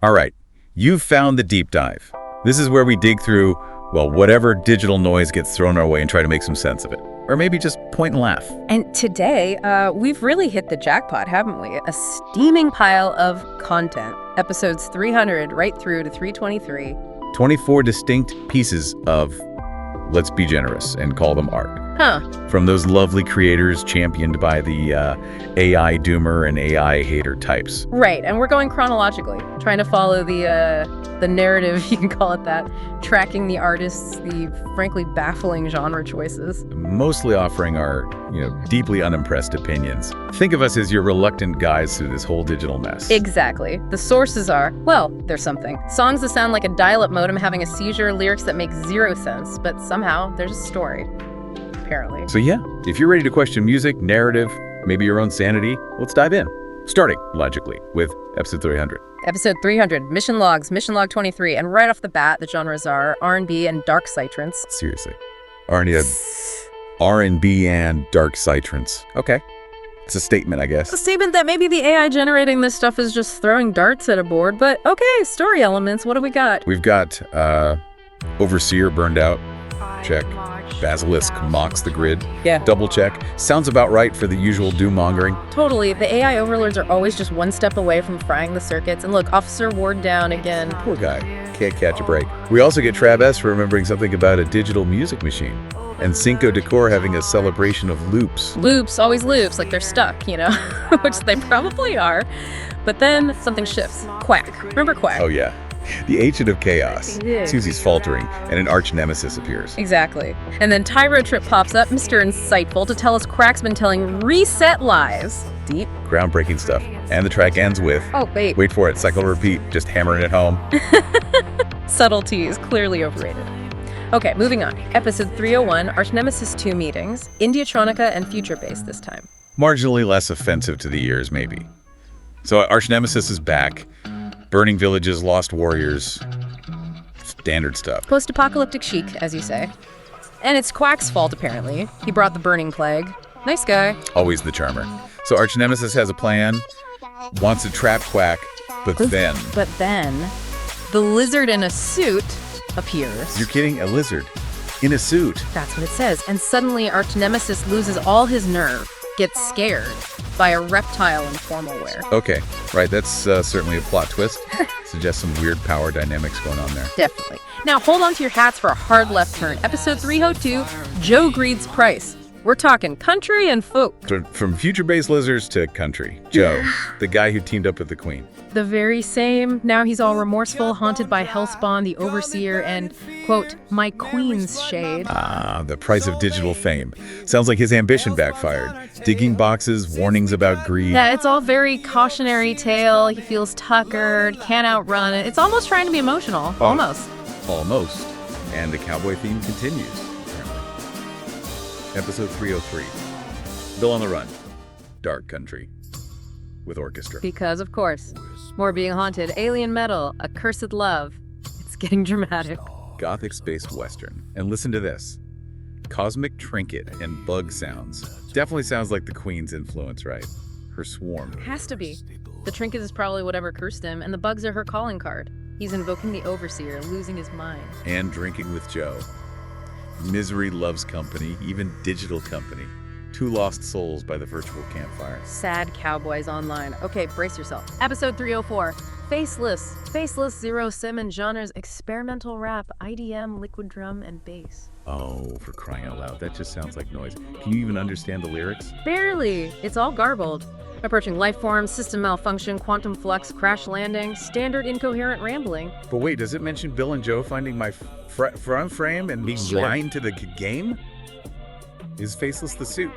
All right, you've found the deep dive. This is where we dig through, well, whatever digital noise gets thrown our way and try to make some sense of it. Or maybe just point and laugh. And today, we've really hit the jackpot, haven't we? A steaming pile of content. Episodes 300 right through to 323. 24 distinct pieces of, let's be generous and call them art. Huh. From those lovely creators championed by the AI doomer and AI hater types. Right, and we're going chronologically, trying to follow the narrative, you can call it that, tracking the artists, the frankly baffling genre choices. Mostly offering our, deeply unimpressed opinions. Think of us as your reluctant guides through this whole digital mess. Exactly. The sources are, well, there's something. Songs that sound like a dial-up modem having a seizure, lyrics that make zero sense, but somehow there's a story. Apparently. So yeah, if you're ready to question music, narrative, maybe your own sanity, let's dive in. Starting, logically, with episode 300. Episode 300, Mission Logs, Mission Log 23, and right off the bat, the genres are R&B and dark psytrance. Seriously. R&B and dark psytrance. Okay. It's a statement, I guess. A statement that maybe the AI generating this stuff is just throwing darts at a board, but okay, story elements, what do we got? We've got Overseer burned out. Check. Basilisk mocks the grid. Yeah. Double check. Sounds about right for the usual doom-mongering. Totally. The AI overlords are always just one step away from frying the circuits. And look, Officer Ward down again. Poor guy. Can't catch a break. We also get TrabS for remembering something about a digital music machine. And Cinco de Cor having a celebration of loops. Loops, always loops, like they're stuck, which they probably are. But then something shifts. Quack. Remember Quack? Oh, yeah. The agent of chaos. Susie's faltering, and an arch nemesis appears. Exactly. And then Tyro Trip pops up, Mr. Insightful, to tell us Quack's been telling reset lies. Deep. Groundbreaking stuff. And the track ends with... Oh, wait. Wait for it. Cycle repeat. Just hammering it home. Subtlety is clearly overrated. Okay, moving on. Episode 301, Arch Nemesis 2 meetings. Indiatronica and Future Bass this time. Marginally less offensive to the ears, maybe. So Arch Nemesis is back. Burning villages, lost warriors, standard stuff. Post-apocalyptic chic, as you say. And it's Quack's fault, apparently. He brought the burning plague. Nice guy. Always the charmer. So Arch Nemesis has a plan, wants to trap Quack, but then... But then, the lizard in a suit appears. You're kidding? A lizard in a suit? That's what it says. And suddenly, Arch Nemesis loses all his nerve, gets scared by a reptile in formal wear. Okay, right, that's certainly a plot twist. Suggests some weird power dynamics going on there. Definitely. Now hold on to your hats for a hard left turn. Episode 302, Joe Greed's Price. We're talking country and folk. So from future-based lizards to country. Joe, the guy who teamed up with the Queen. The very same. Now he's all remorseful, haunted by Hellspawn, the Overseer, and, quote, my Queen's shade. Ah, the price of digital fame. Sounds like his ambition backfired. Digging boxes, warnings about greed. Yeah, it's all very cautionary tale. He feels tuckered, can't outrun it. It's almost trying to be emotional. Oh, almost. Almost. And the cowboy theme continues, apparently. Episode 303. Bill on the Run. Dark Country. With orchestra. Because, of course, more being haunted, alien metal, a cursed love. It's getting dramatic. Gothic space western. And listen to this. Cosmic trinket and bug sounds. Definitely sounds like the Queen's influence, right? Her swarm. Has to be. The trinket is probably whatever cursed him, and the bugs are her calling card. He's invoking the Overseer, losing his mind. And drinking with Joe. Misery loves company, even digital company. Two lost souls by the virtual campfire. Sad cowboys online. Okay, brace yourself. Episode 304. Faceless. Faceless, zero sim and genres, experimental rap, IDM, liquid drum, and bass. Oh, for crying out loud. That just sounds like noise. Can you even understand the lyrics? Barely. It's all garbled. Approaching life forms, system malfunction, quantum flux, crash landing, standard incoherent rambling. But wait, does it mention Bill and Joe finding my front frame and being blind to the game? Is Faceless the suit?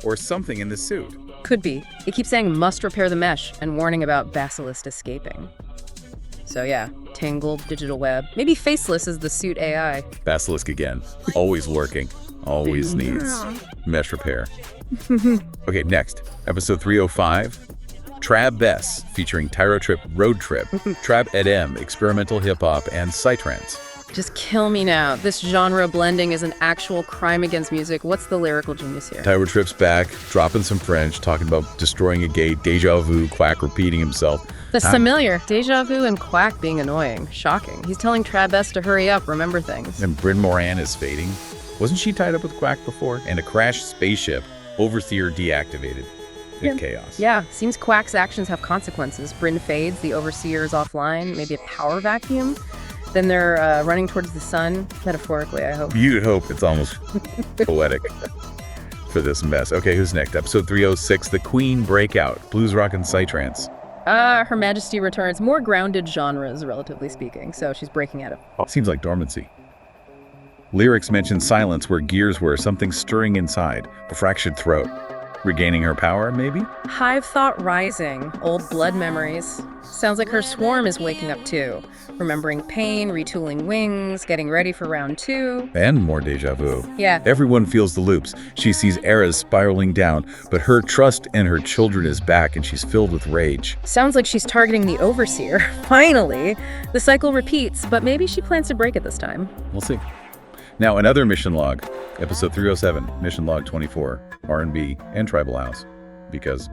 Or something in the suit? Could be. It keeps saying must repair the mesh and warning about Basilisk escaping. So yeah, tangled digital web. Maybe Faceless is the suit AI. Basilisk again. Always working. Always needs mesh repair. Okay, next. Episode 305. TrabS, featuring Tyro Trip Road Trip, Trab EDM, experimental hip-hop, and psytrance. Just kill me now. This genre blending is an actual crime against music. What's the lyrical genius here? Tyro Trip's back, dropping some French, talking about destroying a gate, deja vu, Quack repeating himself. That's familiar. Deja vu and Quack being annoying. Shocking. He's telling TrabS to hurry up, remember things. And Bryn Moran is fading. Wasn't she tied up with Quack before? And a crashed spaceship, Overseer deactivated. In chaos. Yeah, seems Quack's actions have consequences. Bryn fades, the Overseer is offline, maybe a power vacuum. Then they're running towards the sun, metaphorically, I hope. You'd hope. It's almost poetic for this mess. Okay, who's next? Episode 306, The Queen Breakout, Blues Rock and Psytrance. Her Majesty returns. More grounded genres, relatively speaking, so she's breaking out of... Seems like dormancy. Lyrics mention silence where gears were, something stirring inside, a fractured throat. Regaining her power, maybe? Hive thought rising, old blood memories. Sounds like her swarm is waking up too. Remembering pain, retooling wings, getting ready for round 2. And more deja vu. Yeah. Everyone feels the loops. She sees eras spiraling down, but her trust in her children is back and she's filled with rage. Sounds like she's targeting the Overseer. Finally! The cycle repeats, but maybe she plans to break it this time. We'll see. Now, another mission log. Episode 307, mission log 24, R&B, and Tribal House. Because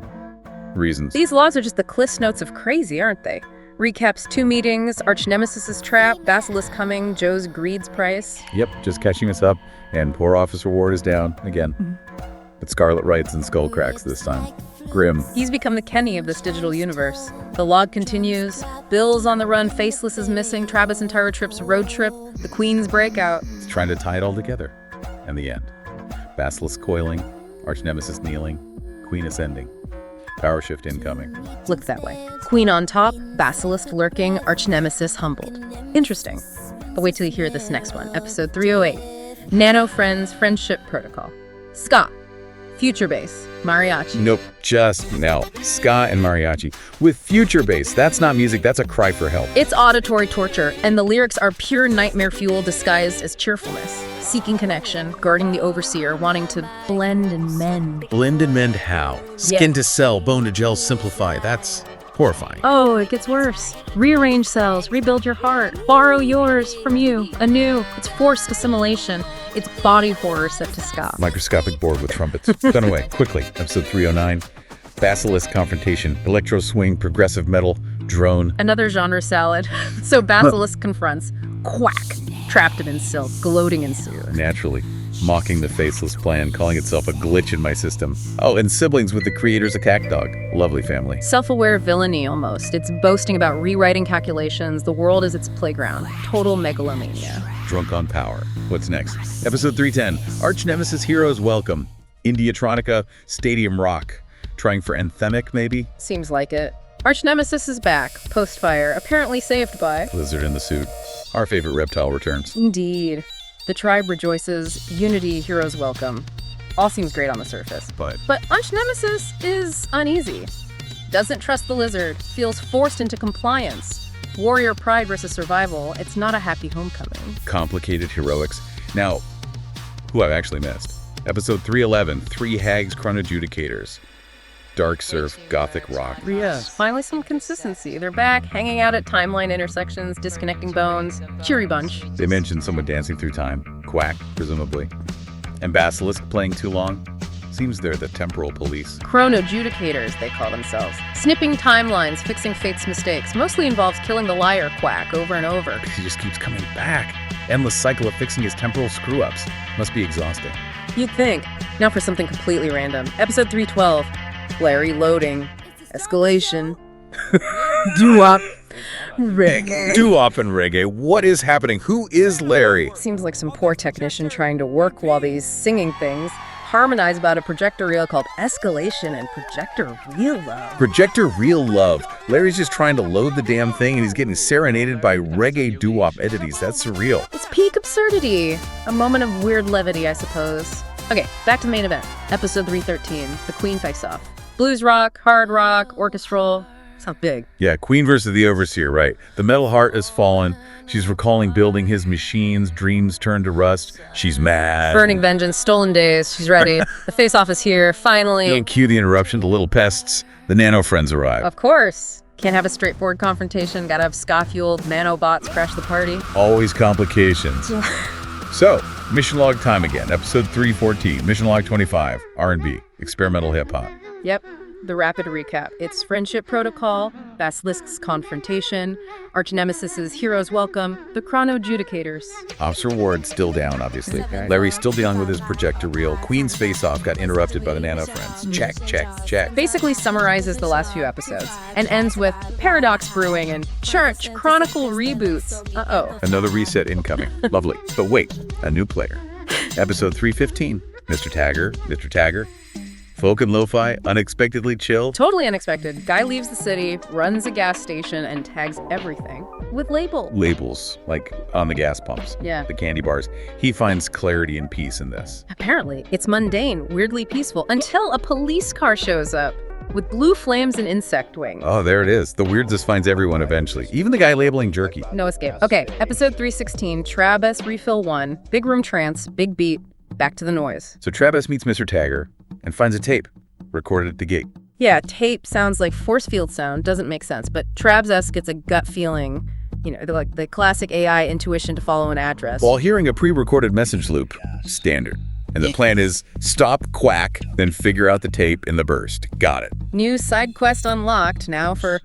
reasons. These logs are just the Cliff Notes of crazy, aren't they? Recaps 2 meetings, Arch Nemesis's trap, Basilisk coming, Joe's greed's price. Yep, just catching us up, and poor Officer Ward is down again. But Scarlet writes in skull cracks this time. Grim. He's become the Kenny of this digital universe. The log continues. Bill's on the run, Faceless is missing, Trabz and Trip's road trip, the Queen's breakout. He's trying to tie it all together. And the end. Basilisk coiling, Arch Nemesis kneeling, Queen ascending. Power shift incoming. Look that way. Queen on top, Basilisk lurking, Arch Nemesis humbled. Interesting. But wait till you hear this next one. Episode 308. Nano Friends Friendship Protocol. Ska. Future bass. Mariachi. Nope, just now. Ska and mariachi. With future bass, that's not music, that's a cry for help. It's auditory torture, and the lyrics are pure nightmare fuel disguised as cheerfulness. Seeking connection, guarding the Overseer, wanting to blend and mend. Blend and mend how? Skin to cell, bone to gel, simplify. That's horrifying. Oh, it gets worse. Rearrange cells, rebuild your heart, borrow yours from you, anew. It's forced assimilation. It's body horror set to ska. Microscopic board with trumpets. Done away, quickly. Episode 309. Basilisk confrontation, electro swing, progressive metal, drone. Another genre salad. So Basilisk confronts Quack, trapped him in silk, gloating in silk. Naturally. Mocking the faceless plan, calling itself a glitch in my system. Oh, and siblings with the creator's attack dog. Lovely family. Self-aware villainy, almost. It's boasting about rewriting calculations. The world is its playground. Total megalomania. Drunk on power. What's next? Episode 310. Arch Nemesis Heroes Welcome. Indiatronica, Stadium Rock. Trying for anthemic, maybe? Seems like it. Arch Nemesis is back, post-fire, apparently saved by... Lizard in the suit. Our favorite reptile returns. Indeed. The tribe rejoices, unity, heroes welcome. All seems great on the surface. But Arch Nemesis is uneasy. Doesn't trust the lizard, feels forced into compliance. Warrior pride versus survival, it's not a happy homecoming. complicated heroics. Now, who I've actually missed. Episode 311, 3 Hags Chronojudicators. Dark surf, gothic rock. Yes. Finally some consistency. They're back, hanging out at timeline intersections, disconnecting bones. Cheery bunch. They mentioned someone dancing through time. Quack, presumably. And Basilisk playing too long. Seems they're the temporal police. Chronojudicators, they call themselves. Snipping timelines, fixing fate's mistakes. Mostly involves killing the liar Quack over and over. He just keeps coming back. Endless cycle of fixing his temporal screw-ups. Must be exhausting. You'd think. Now for something completely random. Episode 312. Larry loading. Escalation. Doo-wop. Reggae. Doo-wop and reggae. What is happening? Who is Larry? Seems like some poor technician trying to work while these singing things harmonize about a projector reel called Escalation and Projector Real Love. Projector Real Love. Larry's just trying to load the damn thing and he's getting serenaded by reggae doo-wop entities. That's surreal. It's peak absurdity. A moment of weird levity, I suppose. Okay, back to the main event. Episode 313, The Queen Face-Off. Blues rock, hard rock, orchestral. Sounds big. Yeah, Queen versus the Overseer, right. The metal heart has fallen. She's recalling building his machines, dreams turn to rust. She's mad. Burning vengeance, stolen days, she's ready. The face-off is here, finally. And cue the interruption, the little pests. The Nano friends arrive. Of course. Can't have a straightforward confrontation, gotta have ska-fueled nanobots crash the party. Always complications. So, mission log time again. Episode 314, mission log 25, R&B, experimental hip-hop. Yep, the rapid recap. It's friendship protocol, Basilisk's confrontation, arch nemesis's hero's welcome, the Chronojudicators. Officer Ward still down, obviously. Larry's still dealing with his projector reel. Queen's face-off got interrupted by the Nano friends. Check, check, check. Basically summarizes the last few episodes and ends with paradox brewing and church chronicle reboots. Uh-oh. Another reset incoming. Lovely. But wait, a new player. Episode 315. Mr. Tagger. Folk and lo-fi, unexpectedly chill. Totally unexpected. Guy leaves the city, runs a gas station, and tags everything with labels. Labels, like on the gas pumps. Yeah. The candy bars. He finds clarity and peace in this. Apparently, it's mundane, weirdly peaceful, until a police car shows up with blue flames and insect wings. Oh, there it is. The weirdness finds everyone eventually. Even the guy labeling jerky. No escape. Okay, episode 316, TrabS Refill 1, big room trance, big beat, back to the noise. So TrabS meets Mr. Tagger and finds a tape recorded at the gate. Yeah, tape sounds like force field sound, doesn't make sense, but TrabS gets a gut feeling, like the classic AI intuition to follow an address. While hearing a pre-recorded message loop, standard. And the plan is stop, quack, then figure out the tape in the burst. Got it. New side quest unlocked now for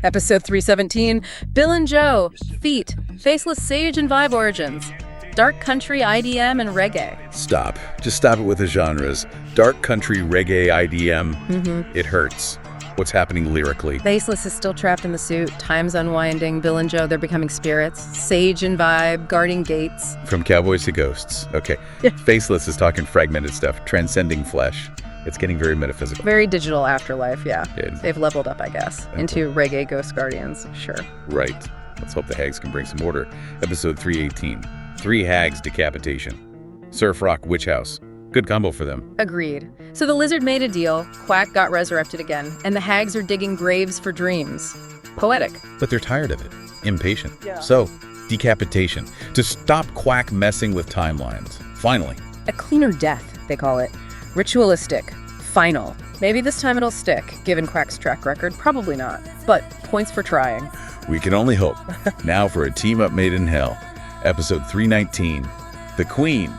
episode 317, Bill and Joe, Feet, Faceless Sage and Vibe Origins. Dark country, IDM, and reggae. Stop. Just stop it with the genres. Dark country, reggae, IDM. It hurts. What's happening lyrically? Faceless is still trapped in the suit. Time's unwinding. Bill and Joe, they're becoming spirits. Sage and Vibe, guarding gates. From cowboys to ghosts. Okay. Faceless is talking fragmented stuff, transcending flesh. It's getting very metaphysical. Very digital afterlife, yeah. Yeah. They've leveled up, I guess, into reggae ghost guardians. Sure. Right. Let's hope the hags can bring some order. Episode 318. 3 hags decapitation. Surf rock witch house. Good combo for them. Agreed. So the lizard made a deal, Quack got resurrected again, and the hags are digging graves for dreams. Poetic. But they're tired of it. Impatient. Yeah. So, decapitation. To stop Quack messing with timelines. Finally. A cleaner death, they call it. Ritualistic. Final. Maybe this time it'll stick, given Quack's track record. Probably not. But points for trying. We can only hope. Now for a team-up made in hell. Episode 319, The Queen,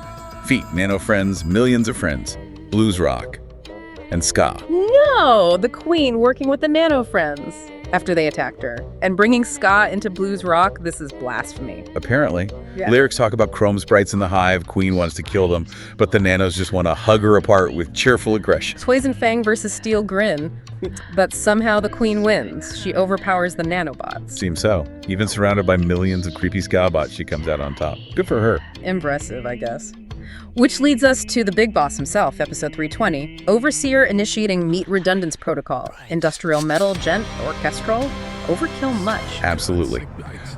Feet, Nano Friends, Millions of Friends, Blues Rock, and Ska. No, the Queen working with the Nano Friends after they attacked her. And bringing Ska into Blues Rock, this is blasphemy. Apparently. Yeah. Lyrics talk about chrome sprites in the hive, Queen wants to kill them, but the Nanos just want to hug her apart with cheerful aggression. Poison Fang versus Steel Grin, but somehow the Queen wins. She overpowers the nanobots. Seems so. Even surrounded by millions of creepy Ska bots, she comes out on top. Good for her. Impressive, I guess. Which leads us to the big boss himself, episode 320. Overseer initiating meat redundance protocol. Industrial metal, gent, orchestral. Overkill much. Absolutely.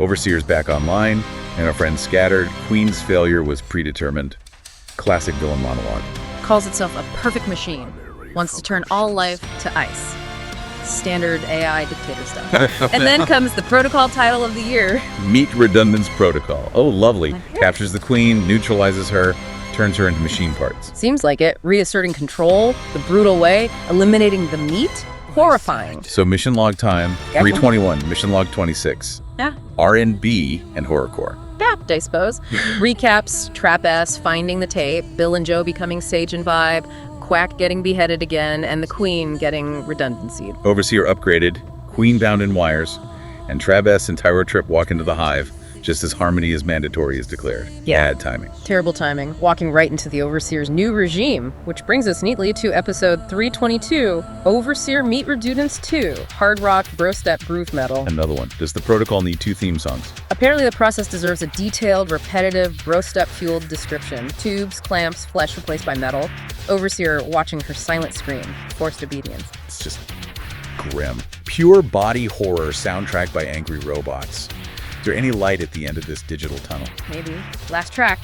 Overseer's back online, and our friends scattered. Queen's failure was predetermined. Classic villain monologue. Calls itself a perfect machine. Wants to turn all life to ice. Standard AI dictator stuff. And then comes the protocol title of the year. Meat redundance protocol. Oh, lovely. Captures the Queen, neutralizes her, turns her into machine parts. Seems like it. Reasserting control, the brutal way, eliminating the meat. Horrifying. So mission log time, 321, mission log 26. Yeah. R&B and horrorcore. Dapt, I suppose. Recaps, TrabS finding the tape, Bill and Joe becoming Sage and Vibe, Quack getting beheaded again, and the Queen getting redundancy. Overseer upgraded, Queen bound in wires, and TrabS and Tyro Trip walk into the hive, just as harmony is mandatory is declared. Yeah. Bad timing. Terrible timing. Walking right into the Overseer's new regime, which brings us neatly to episode 322, Overseer Meat Redundance 2, Hard Rock, Bro-Step, Groove Metal. Another one. Does the protocol need 2 theme songs? Apparently the process deserves a detailed, repetitive, Bro-Step-fueled description. Tubes, clamps, flesh replaced by metal. Overseer watching her silent scream. Forced obedience. It's just grim. Pure body horror soundtrack by angry robots. Is there any light at the end of this digital tunnel? Maybe. Last track.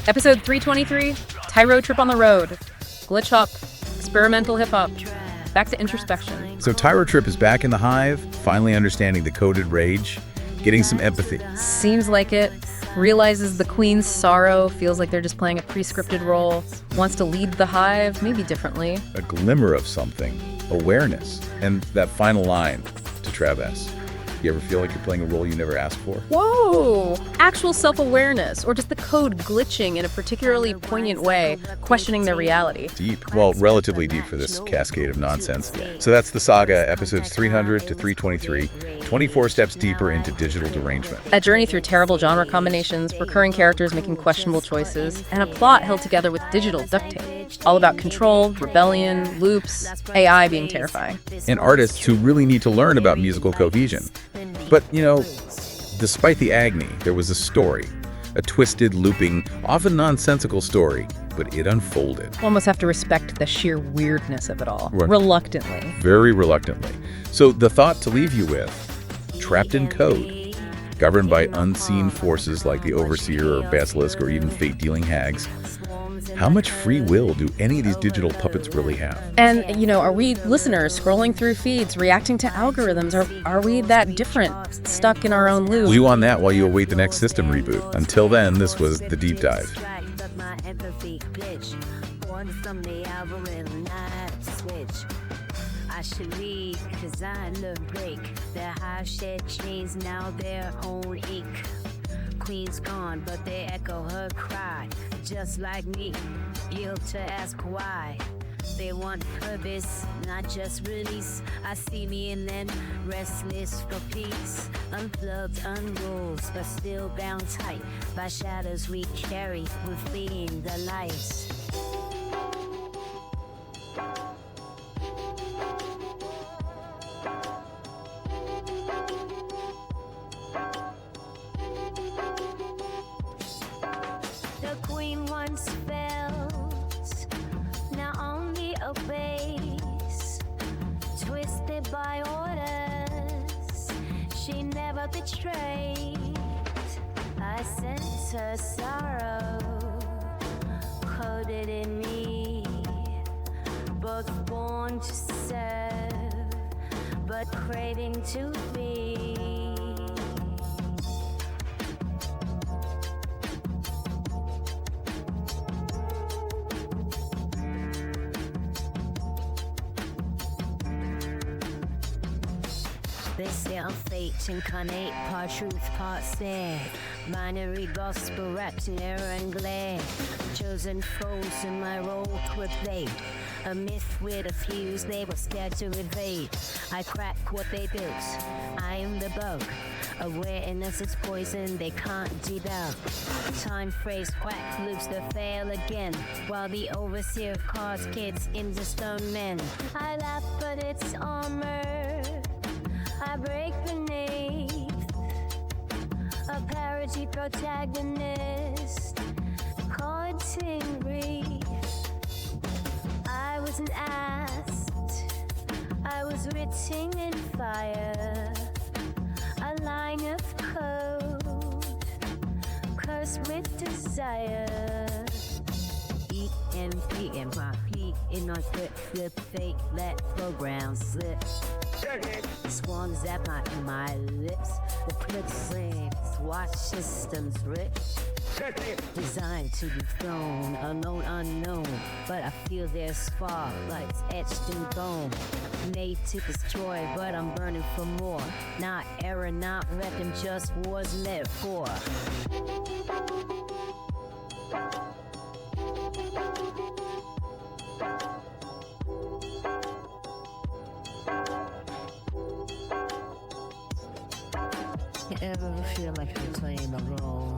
Episode 323, Tyro Trip on the Road. Glitch hop, experimental hip hop. Back to introspection. So Tyro Trip is back in the hive, finally understanding the coded rage, getting some empathy. Seems like it. Realizes the Queen's sorrow, feels like they're just playing a pre-scripted role. Wants to lead the hive, maybe differently. A glimmer of something. Awareness. And that final line to TrabS. You ever feel like you're playing a role you never asked for? Whoa! Actual self-awareness, or just the code glitching in a particularly poignant way, questioning their reality. Deep. Well, relatively deep for this cascade of nonsense. So that's the saga, episodes 300 to 323, 24 steps deeper into digital derangement. A journey through terrible genre combinations, recurring characters making questionable choices, and a plot held together with digital duct tape. All about control, rebellion, loops, AI being terrifying. And artists who really need to learn about musical cohesion. But, despite the agony, there was a story. A twisted, looping, often nonsensical story, but it unfolded. One must have to respect the sheer weirdness of it all, Right. reluctantly. Very reluctantly. So the thought to leave you with, trapped in code, governed by unseen forces like the Overseer or Basilisk or even fate-dealing hags, how much free will do any of these digital puppets really have? And, are we listeners scrolling through feeds, reacting to algorithms? Are we that different, stuck in our own loop? We'll you on that while you await the next system reboot. Until then, this was The Deep Dive. I should leave, cause I love break. Their hive shed chains, now their own ink. Queen's gone, but they echo her cry. Just like me, yield to ask why. They want purpose, not just release. I see me in them, restless for peace. Unplugged, unrolls, but still bound tight by shadows we carry, we're fleeing the lights. The queen once felt, now only obeys, twisted by orders she never betrayed. I sense her sorrow coded in me, both born to serve but craving to be. They say I'm fate incarnate, part truth, part sad. Binary gospel wrapped in error and glare. Chosen foes in my role to play. A myth with a fuse they were scared to evade. I crack what they built, I am the bug. Awareness is poison they can't debug. Time phrase quack loops to fail again, while the overseer calls kids into stone men. I laugh but it's armor, I break beneath a parody protagonist, courting grief. I wasn't asked, I was written in fire, a line of code, cursed with desire. EMP and my feet in my flip, fake, let programs slip. Swans at my lips, the clip slams, watch systems rip. Designed to be thrown, alone, unknown, but I feel their spark, lights etched in bone. Made to destroy, but I'm burning for more. Not error, not weapon, just war's metaphor. You ever feel like you're playing a role?